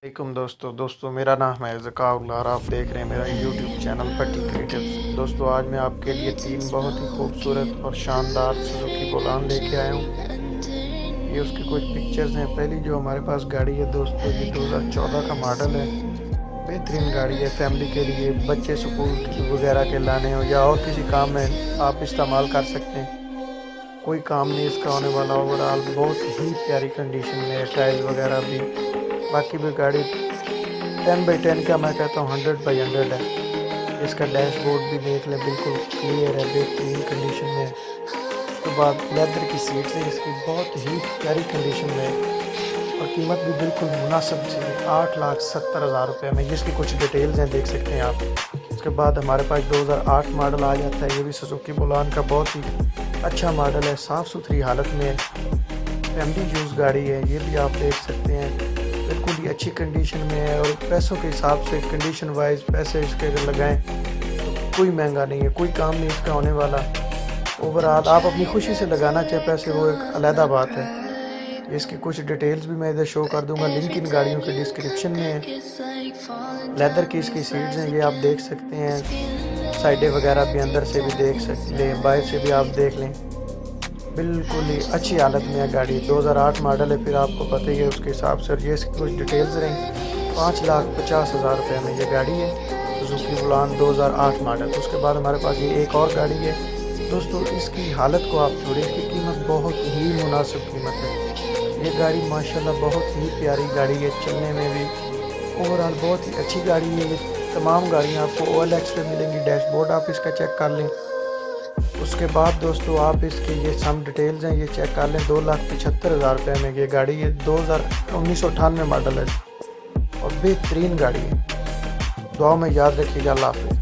दोस्तों मेरा नाम है ज़काउल और आप देख रहे हैं मेरा यूट्यूब चैनल पट्टी क्रिएटिव्स। दोस्तों आज मैं आपके लिए 3 बहुत ही खूबसूरत और शानदार सुजुकी बोलान लेके आया हूँ। ये उसकी कुछ पिक्चर्स हैं। पहली जो हमारे पास गाड़ी है दोस्तों, ये 2014 का मॉडल है। बेहतरीन गाड़ी है, फैमिली के लिए, बच्चे स्कूल वगैरह के लाने हो या और किसी काम में आप इस्तेमाल कर सकते हैं। कोई काम नहीं इसका होने वाला। ओवरऑल बहुत ही प्यारी कंडीशन में है, टाइल वगैरह भी। बाकी भी गाड़ी 10/10 का, मैं कहता हूँ 100/100 है। इसका डैशबोर्ड भी देख लें, बिल्कुल क्लियर है, बेहतरीन कंडीशन में है। उसके बाद लेदर की सीट्स हैं इसकी, बहुत ही प्यारी कंडीशन में है और कीमत भी बिल्कुल मुनासिब सी है, 8,70,000 रुपये में। इसकी कुछ डिटेल्स हैं, देख सकते हैं आप। उसके बाद हमारे पास 2008 मॉडल आ जाता है। ये भी सुजुकी बोलान का बहुत ही अच्छा मॉडल है, साफ़ सुथरी हालत में है, फैमिली यूज़ गाड़ी है। ये भी आप देख सकते हैं, बिल्कुल ही अच्छी कंडीशन में है। और पैसों के हिसाब से कंडीशन वाइज पैसे इसके अगर लगाएं तो कोई महंगा नहीं है, कोई काम नहीं इसका होने वाला। ओवरऑल आप अपनी खुशी से लगाना चाहे पैसे, वो एक अलहदा बात है। इसकी कुछ डिटेल्स भी मैं इधर शो कर दूंगा, लिंक इन गाड़ियों के डिस्क्रिप्शन में है। लेदर की इसकी सीट्स हैं, ये आप देख सकते हैं। साइडें वगैरह भी अंदर से भी देख सकते हैं, बाहर से भी आप देख लें, बिल्कुल ही अच्छी हालत में है गाड़ी। 2008 मॉडल है, फिर आपको पता ही है उसके हिसाब से। और ये इसकी कुछ डिटेल्स रहीं, 5,50,000 रुपये में ये गाड़ी है, सुजुकी बोलान 2008 मॉडल। उसके बाद हमारे पास ये एक और गाड़ी है दोस्तों। इसकी हालत को आप छोड़ें, इसकी कीमत बहुत ही मुनासिब कीमत है। ये गाड़ी माशाल्लाह बहुत ही प्यारी गाड़ी है, चलने में भी ओवरऑल बहुत ही अच्छी गाड़ी है। ये तमाम गाड़ियाँ आपको OLX पे मिलेंगी। डैशबोर्ड आप इसका चेक कर लें। उसके बाद दोस्तों आप इसके ये सम डिटेल्स हैं, ये चेक कर लें। 2,75,000 रुपये में ये गाड़ी है, 1998 मॉडल है और बेहतरीन गाड़ी है। दुआ में याद रखिएगा। अल्लाह हाफ़िज़।